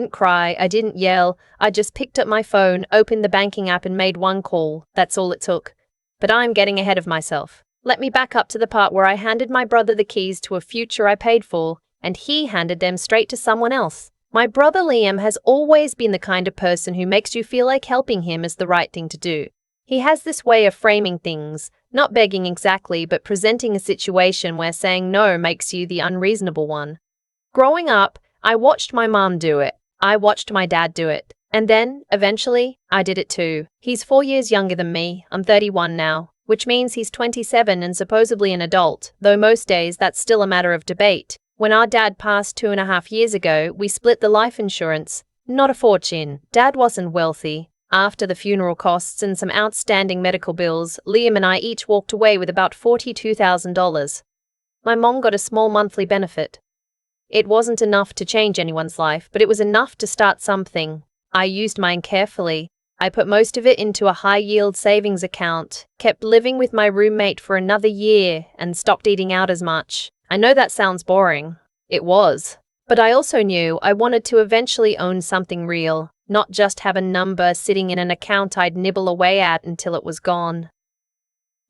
didn't cry, I didn't yell, I just picked up my phone, opened the banking app and made one call. That's all it took. But I'm getting ahead of myself. Let me back up to the part where I handed my brother the keys to a future I paid for, and he handed them straight to someone else. My brother Liam has always been the kind of person who makes you feel like helping him is the right thing to do. He has this way of framing things, not begging exactly, but presenting a situation where saying no makes you the unreasonable one. Growing up, I watched my mom do it. I watched my dad do it. And then, eventually, I did it too. He's 4 years younger than me. I'm 31 now, which means he's 27 and supposedly an adult, though most days that's still a matter of debate. When our dad passed 2.5 years ago, we split the life insurance. Not a fortune. Dad wasn't wealthy. After the funeral costs and some outstanding medical bills, Liam and I each walked away with about $42,000. My mom got a small monthly benefit. It wasn't enough to change anyone's life, but it was enough to start something. I used mine carefully. I put most of it into a high-yield savings account, kept living with my roommate for another year, and stopped eating out as much. I know that sounds boring. It was. But I also knew I wanted to eventually own something real, not just have a number sitting in an account I'd nibble away at until it was gone.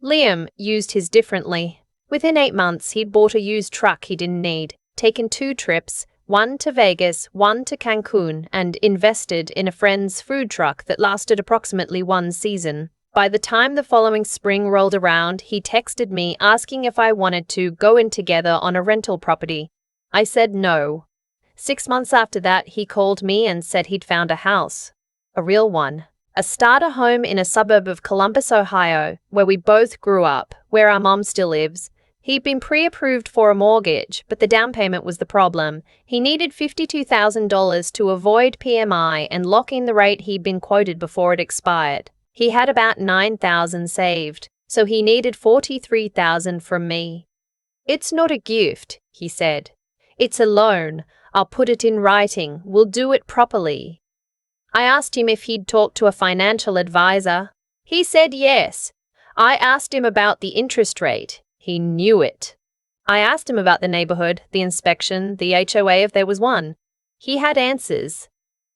Liam used his differently. Within 8 months, he'd bought a used truck he didn't need, taken 2 trips, one to Vegas, one to Cancun, and invested in a friend's food truck that lasted approximately 1 season. By the time the following spring rolled around, he texted me asking if I wanted to go in together on a rental property. I said no. 6 months after that, he called me and said he'd found a house. A real one. A starter home in a suburb of Columbus, Ohio, where we both grew up, where our mom still lives. He'd been pre-approved for a mortgage, but the down payment was the problem. He needed $52,000 to avoid PMI and lock in the rate he'd been quoted before it expired. He had about $9,000 saved, so he needed $43,000 from me. "It's not a gift," he said. "It's a loan. I'll put it in writing. We'll do it properly." I asked him if he'd talked to a financial advisor. He said yes. I asked him about the interest rate. He knew it. I asked him about the neighborhood, the inspection, the HOA if there was one. He had answers.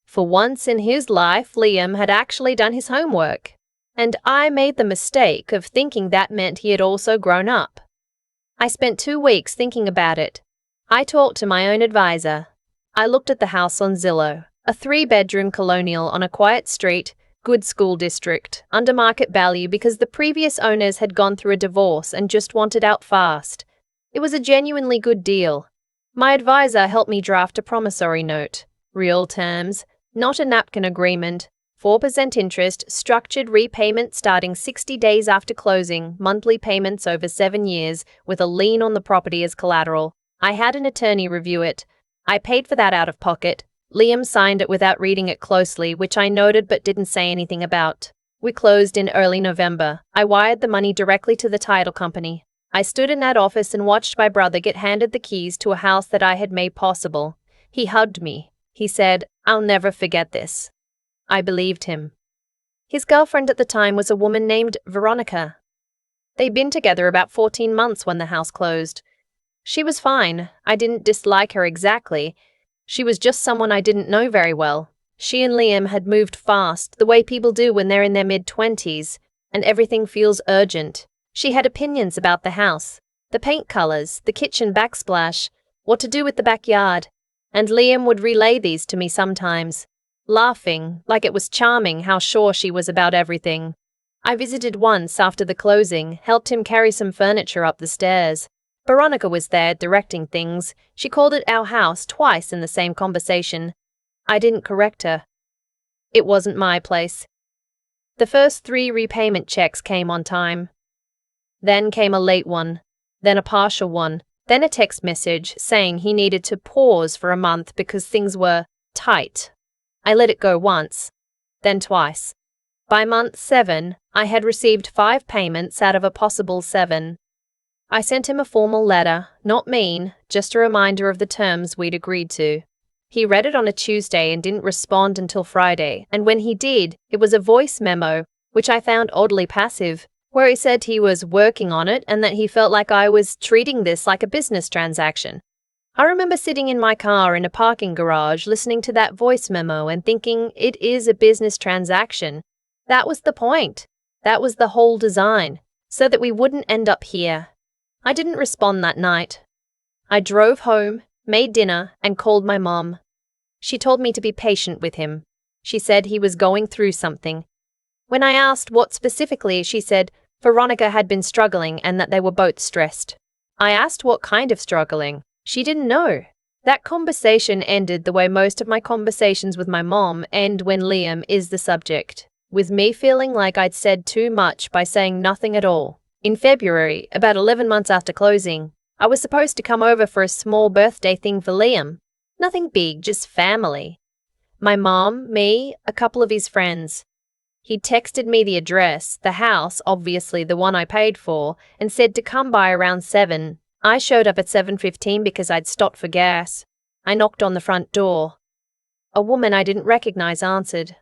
For once in his life, Liam had actually done his homework. And I made the mistake of thinking that meant he had also grown up. I spent 2 weeks thinking about it. I talked to my own advisor. I looked at the house on Zillow, a 3-bedroom colonial on a quiet street, good school district, under market value because the previous owners had gone through a divorce and just wanted out fast. It was a genuinely good deal. My advisor helped me draft a promissory note. Real terms, not a napkin agreement. 4% interest, structured repayment starting 60 days after closing, monthly payments over 7 years, with a lien on the property as collateral. I had an attorney review it. I paid for that out of pocket. Liam signed it without reading it closely, which I noted but didn't say anything about. We closed in early November. I wired the money directly to the title company. I stood in that office and watched my brother get handed the keys to a house that I had made possible. He hugged me. He said, "I'll never forget this." I believed him. His girlfriend at the time was a woman named Veronica. They'd been together about 14 months when the house closed. She was fine. I didn't dislike her exactly. She was just someone I didn't know very well. She and Liam had moved fast, the way people do when they're in their mid-20s, and everything feels urgent. She had opinions about the house, the paint colors, the kitchen backsplash, what to do with the backyard, and Liam would relay these to me sometimes, laughing, like it was charming how sure she was about everything. I visited once after the closing, helped him carry some furniture up the stairs. Veronica was there, directing things. She called it our house twice in the same conversation. I didn't correct her. It wasn't my place. The first 3 repayment checks came on time. Then came a late one, then a partial one, then a text message saying he needed to pause for a month because things were tight. I let it go once, then twice. By month 7, I had received 5 payments out of a possible 7. I sent him a formal letter, not mean, just a reminder of the terms we'd agreed to. He read it on a Tuesday and didn't respond until Friday, and when he did, it was a voice memo, which I found oddly passive, where he said he was working on it and that he felt like I was treating this like a business transaction. I remember sitting in my car in a parking garage listening to that voice memo and thinking it is a business transaction. That was the point. That was the whole design, so that we wouldn't end up here. I didn't respond that night. I drove home, made dinner, and called my mom. She told me to be patient with him. She said he was going through something. When I asked what specifically, she said Veronica had been struggling and that they were both stressed. I asked what kind of struggling. She didn't know. That conversation ended the way most of my conversations with my mom end when Liam is the subject, with me feeling like I'd said too much by saying nothing at all. In February, about 11 months after closing, I was supposed to come over for a small birthday thing for Liam. Nothing big, just family. My mom, me, a couple of his friends. He texted me the address, the house, obviously the one I paid for, and said to come by around 7. I showed up at 7:15 because I'd stopped for gas. I knocked on the front door. A woman I didn't recognize answered.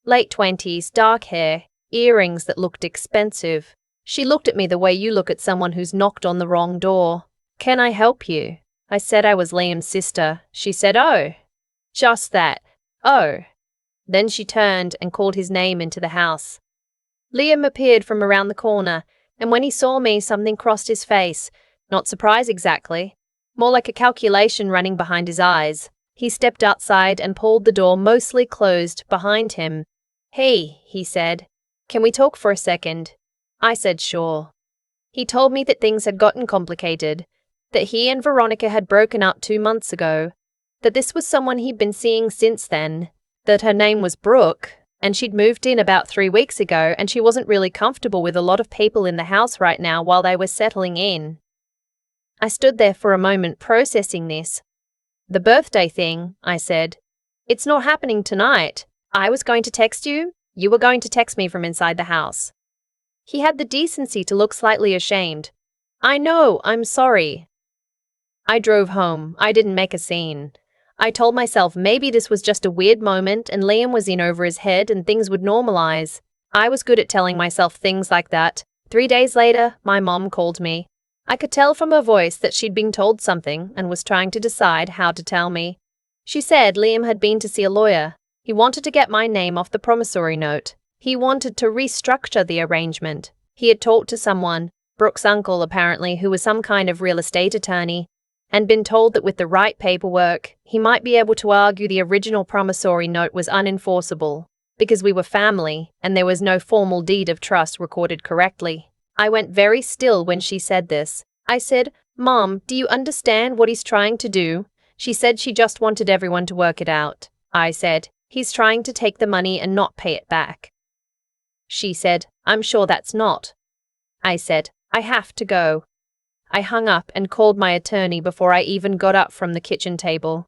Late 20s, dark hair, earrings that looked expensive. She looked at me the way you look at someone who's knocked on the wrong door. "Can I help you?" I said I was Liam's sister. She said, "Oh." Just that. "Oh." Then she turned and called his name into the house. Liam appeared from around the corner, and when he saw me, something crossed his face. Not surprise exactly. More like a calculation running behind his eyes. He stepped outside and pulled the door mostly closed behind him. "Hey," he said. "Can we talk for a second?" I said sure. He told me that things had gotten complicated, that he and Veronica had broken up 2 months ago, that this was someone he'd been seeing since then, that her name was Brooke, and she'd moved in about 3 weeks ago and she wasn't really comfortable with a lot of people in the house right now while they were settling in. I stood there for a moment processing this. "The birthday thing," I said. "It's not happening tonight. I was going to text you. You were going to text me from inside the house." He had the decency to look slightly ashamed. "I know, I'm sorry." I drove home. I didn't make a scene. I told myself maybe this was just a weird moment and Liam was in over his head and things would normalize. I was good at telling myself things like that. 3 days later, my mom called me. I could tell from her voice that she'd been told something and was trying to decide how to tell me. She said Liam had been to see a lawyer. He wanted to get my name off the promissory note. He wanted to restructure the arrangement. He had talked to someone, Brooke's uncle apparently, who was some kind of real estate attorney, and been told that with the right paperwork, he might be able to argue the original promissory note was unenforceable, because we were family and there was no formal deed of trust recorded correctly. I went very still when she said this. I said, "Mom, do you understand what he's trying to do?" She said she just wanted everyone to work it out. I said, "He's trying to take the money and not pay it back." She said, "I'm sure that's not." I said, "I have to go." I hung up and called my attorney before I even got up from the kitchen table.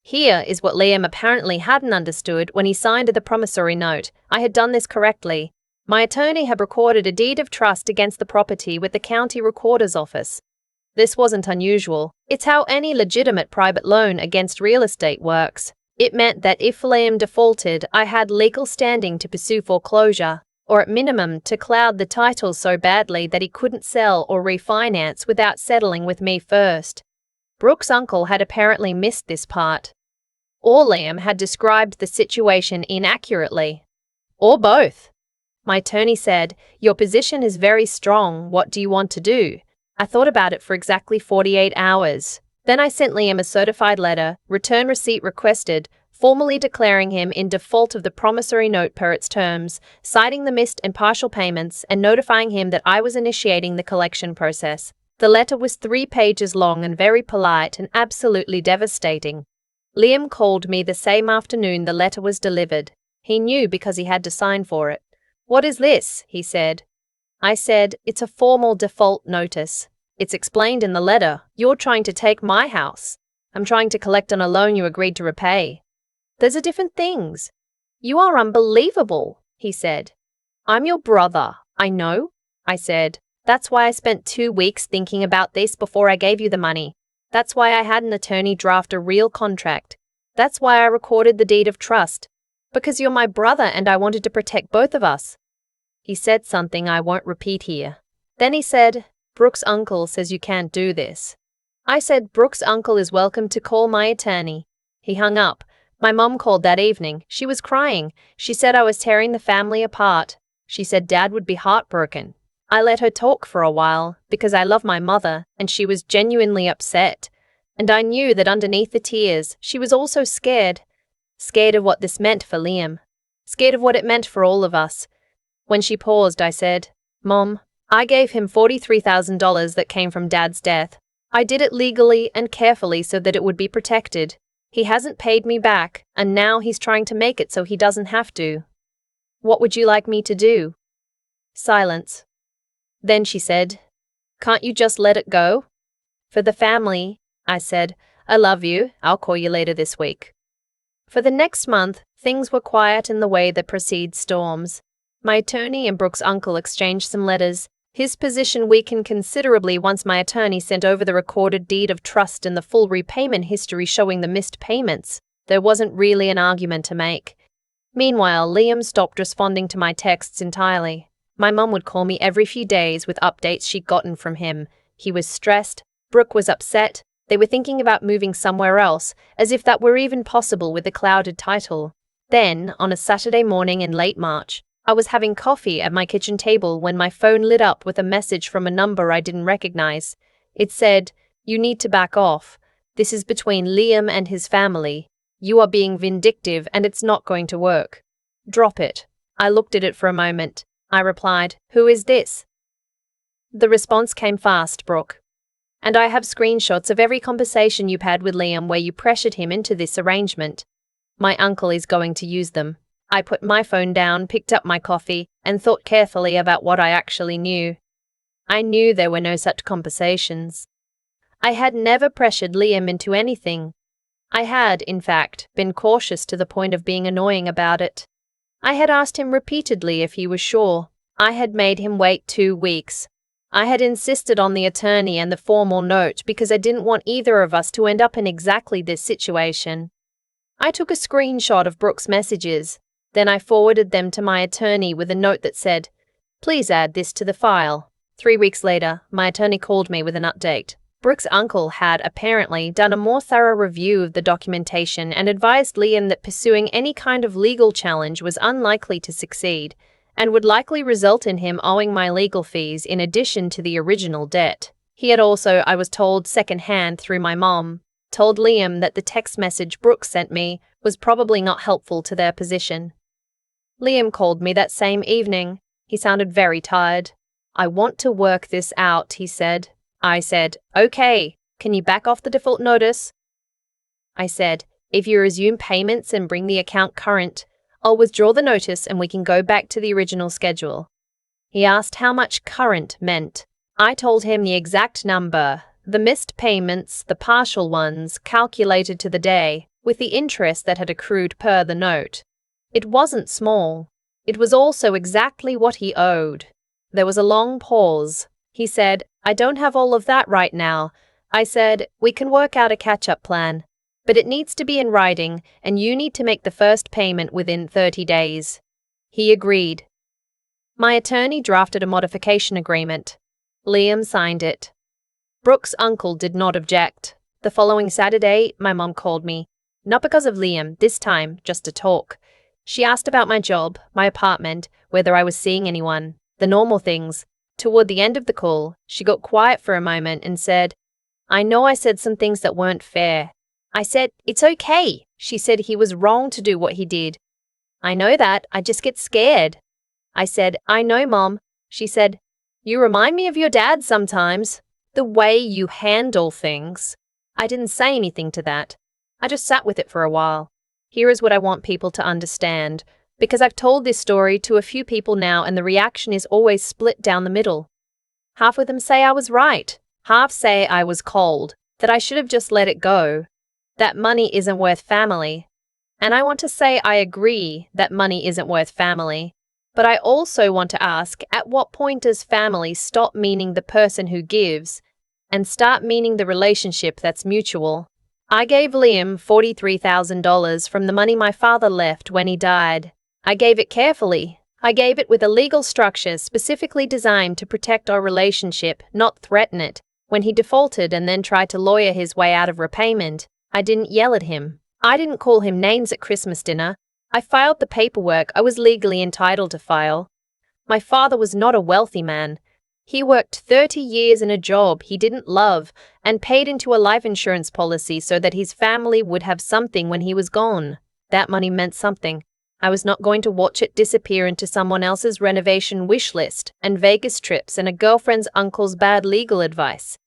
Here is what Liam apparently hadn't understood when he signed the promissory note. I had done this correctly. My attorney had recorded a deed of trust against the property with the county recorder's office. This wasn't unusual. It's how any legitimate private loan against real estate works. It meant that if Liam defaulted, I had legal standing to pursue foreclosure, or at minimum to cloud the title so badly that he couldn't sell or refinance without settling with me first. Brooke's uncle had apparently missed this part. Or Liam had described the situation inaccurately. Or both. My attorney said, "Your position is very strong. What do you want to do?" I thought about it for exactly 48 hours. Then I sent Liam a certified letter, return receipt requested, formally declaring him in default of the promissory note per its terms, citing the missed and partial payments, and notifying him that I was initiating the collection process. The letter was 3 pages long and very polite and absolutely devastating. Liam called me the same afternoon the letter was delivered. He knew because he had to sign for it. "What is this?" he said. I said, "It's a formal default notice. It's explained in the letter. You're trying to take my house. I'm trying to collect on a loan you agreed to repay. Those are different things." "You are unbelievable," he said. "I'm your brother." "I know," I said. "That's why I spent 2 weeks thinking about this before I gave you the money. That's why I had an attorney draft a real contract. That's why I recorded the deed of trust. Because you're my brother and I wanted to protect both of us." He said something I won't repeat here. Then he said, "Brooke's uncle says you can't do this." I said Brooke's uncle is welcome to call my attorney. He hung up. My mom called that evening. She was crying. She said I was tearing the family apart. She said Dad would be heartbroken. I let her talk for a while because I love my mother and she was genuinely upset. And I knew that underneath the tears, she was also scared. Scared of what this meant for Liam. Scared of what it meant for all of us. When she paused, I said, Mom, I gave him $43,000 that came from Dad's death. I did it legally and carefully so that it would be protected. He hasn't paid me back, and now he's trying to make it so he doesn't have to. What would you like me to do? Silence. Then she said, Can't you just let it go? For the family, I said, I love you. I'll call you later this week. For the next month, things were quiet in the way that precedes storms. My attorney and Brooke's uncle exchanged some letters. His position weakened considerably once my attorney sent over the recorded deed of trust and the full repayment history showing the missed payments. There wasn't really an argument to make. Meanwhile, Liam stopped responding to my texts entirely. My mum would call me every few days with updates she'd gotten from him. He was stressed. Brooke was upset. They were thinking about moving somewhere else, as if that were even possible with a clouded title. Then, on a Saturday morning in late March, I was having coffee at my kitchen table when my phone lit up with a message from a number I didn't recognize. It said, You need to back off. This is between Liam and his family. You are being vindictive and it's not going to work. Drop it. I looked at it for a moment. I replied, Who is this? The response came fast, Brooke. And I have screenshots of every conversation you've had with Liam where you pressured him into this arrangement. My uncle is going to use them. I put my phone down, picked up my coffee, and thought carefully about what I actually knew. I knew there were no such conversations. I had never pressured Liam into anything. I had, in fact, been cautious to the point of being annoying about it. I had asked him repeatedly if he was sure. I had made him wait 2 weeks. I had insisted on the attorney and the formal note because I didn't want either of us to end up in exactly this situation. I took a screenshot of Brooke's messages. Then I forwarded them to my attorney with a note that said, Please add this to the file. 3 weeks later, my attorney called me with an update. Brooke's uncle had apparently done a more thorough review of the documentation and advised Liam that pursuing any kind of legal challenge was unlikely to succeed and would likely result in him owing my legal fees in addition to the original debt. He had also, I was told secondhand through my mom, told Liam that the text message Brooke sent me was probably not helpful to their position. Liam called me that same evening. He sounded very tired. I want to work this out, he said. I said, Okay, can you back off the default notice? I said, If you resume payments and bring the account current, I'll withdraw the notice and we can go back to the original schedule. He asked how much current meant. I told him the exact number, the missed payments, the partial ones, calculated to the day, with the interest that had accrued per the note. It wasn't small. It was also exactly what he owed. There was a long pause. He said, I don't have all of that right now. I said, We can work out a catch-up plan. But it needs to be in writing, and you need to make the first payment within 30 days. He agreed. My attorney drafted a modification agreement. Liam signed it. Brooke's uncle did not object. The following Saturday, my mom called me. Not because of Liam, this time, just to talk. She asked about my job, my apartment, whether I was seeing anyone, the normal things. Toward the end of the call, she got quiet for a moment and said, I know I said some things that weren't fair. I said, It's okay. She said he was wrong to do what he did. I know that, I just get scared. I said, I know, Mom. She said, You remind me of your dad sometimes. The way you handle things. I didn't say anything to that. I just sat with it for a while. Here is what I want people to understand, because I've told this story to a few people now and the reaction is always split down the middle. Half of them say I was right, half say I was cold, that I should have just let it go, that money isn't worth family. And I want to say I agree that money isn't worth family, but I also want to ask, at what point does family stop meaning the person who gives and start meaning the relationship that's mutual? I gave Liam $43,000 from the money my father left when he died. I gave it carefully. I gave it with a legal structure specifically designed to protect our relationship, not threaten it. When he defaulted and then tried to lawyer his way out of repayment, I didn't yell at him. I didn't call him names at Christmas dinner. I filed the paperwork I was legally entitled to file. My father was not a wealthy man. He worked 30 years in a job he didn't love and paid into a life insurance policy so that his family would have something when he was gone. That money meant something. I was not going to watch it disappear into someone else's renovation wish list and Vegas trips and a girlfriend's uncle's bad legal advice.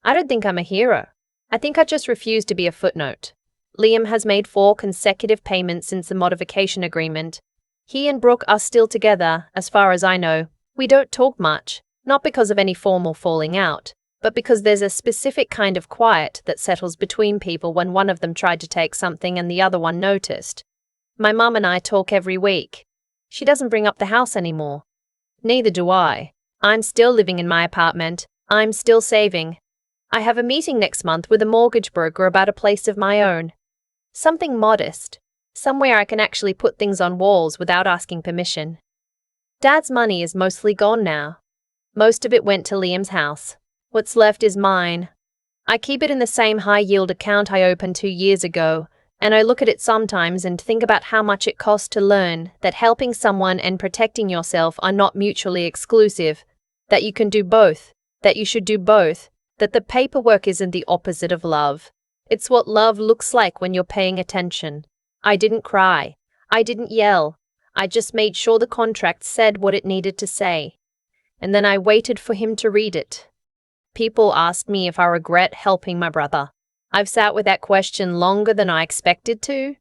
I don't think I'm a hero. I think I just refuse to be a footnote. Liam has made 4 consecutive payments since the modification agreement. He and Brooke are still together, as far as I know. We don't talk much. Not because of any formal falling out, but because there's a specific kind of quiet that settles between people when one of them tried to take something and the other one noticed. My mum and I talk every week. She doesn't bring up the house anymore. Neither do I. I'm still living in my apartment. I'm still saving. I have a meeting next month with a mortgage broker about a place of my own. Something modest. Somewhere I can actually put things on walls without asking permission. Dad's money is mostly gone now. Most of it went to Liam's house. What's left is mine. I keep it in the same high-yield account I opened 2 years ago, and I look at it sometimes and think about how much it costs to learn that helping someone and protecting yourself are not mutually exclusive, that you can do both, that you should do both, that the paperwork isn't the opposite of love. It's what love looks like when you're paying attention. I didn't cry. I didn't yell. I just made sure the contract said what it needed to say. And then I waited for him to read it. People asked me if I regret helping my brother. I've sat with that question longer than I expected to.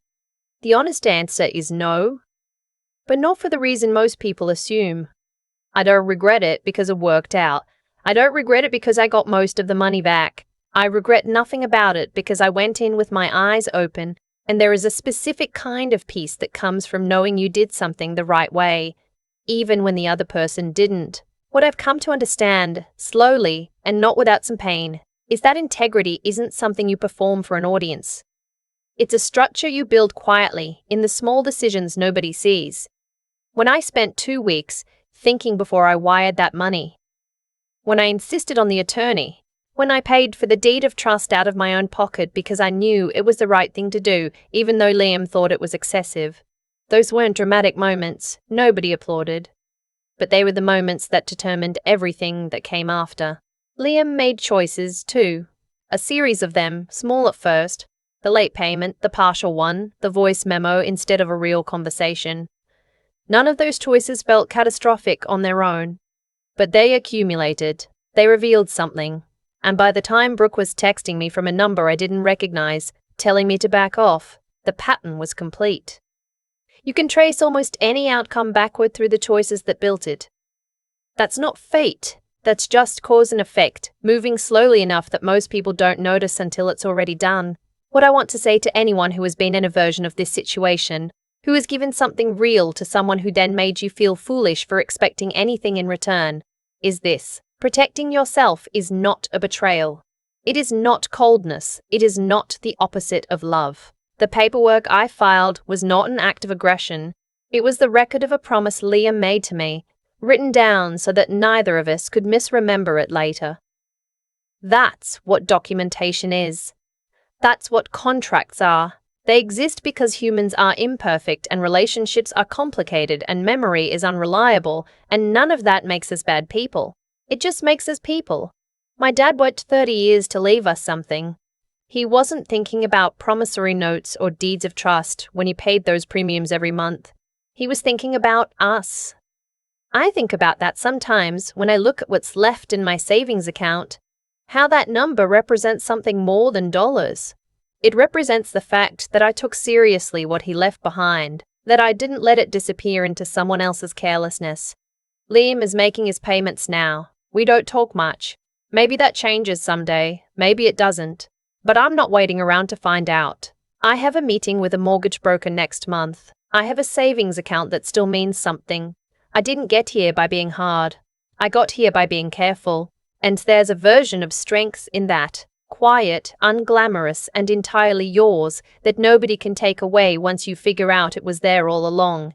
The honest answer is no. But not for the reason most people assume. I don't regret it because it worked out. I don't regret it because I got most of the money back. I regret nothing about it because I went in with my eyes open, and there is a specific kind of peace that comes from knowing you did something the right way, even when the other person didn't. What I've come to understand, slowly, and not without some pain, is that integrity isn't something you perform for an audience. It's a structure you build quietly, in the small decisions nobody sees. When I spent 2 weeks thinking before I wired that money, when I insisted on the attorney, when I paid for the deed of trust out of my own pocket because I knew it was the right thing to do, even though Liam thought it was excessive. Those weren't dramatic moments, nobody applauded. But they were the moments that determined everything that came after. Liam made choices, too. A series of them, small at first. The late payment, the partial one, the voice memo instead of a real conversation. None of those choices felt catastrophic on their own. But they accumulated. They revealed something. And by the time Brooke was texting me from a number I didn't recognize, telling me to back off, the pattern was complete. You can trace almost any outcome backward through the choices that built it. That's not fate. That's just cause and effect, moving slowly enough that most people don't notice until it's already done. What I want to say to anyone who has been in a version of this situation, who has given something real to someone who then made you feel foolish for expecting anything in return, is this. Protecting yourself is not a betrayal. It is not coldness. It is not the opposite of love. The paperwork I filed was not an act of aggression. It was the record of a promise Liam made to me, written down so that neither of us could misremember it later. That's what documentation is. That's what contracts are. They exist because humans are imperfect and relationships are complicated and memory is unreliable, and none of that makes us bad people. It just makes us people. My dad worked 30 years to leave us something. He wasn't thinking about promissory notes or deeds of trust when he paid those premiums every month. He was thinking about us. I think about that sometimes when I look at what's left in my savings account, how that number represents something more than dollars. It represents the fact that I took seriously what he left behind, that I didn't let it disappear into someone else's carelessness. Liam is making his payments now. We don't talk much. Maybe that changes someday, maybe it doesn't. But I'm not waiting around to find out. I have a meeting with a mortgage broker next month. I have a savings account that still means something. I didn't get here by being hard. I got here by being careful. And there's a version of strength in that, quiet, unglamorous, and entirely yours, that nobody can take away once you figure out it was there all along.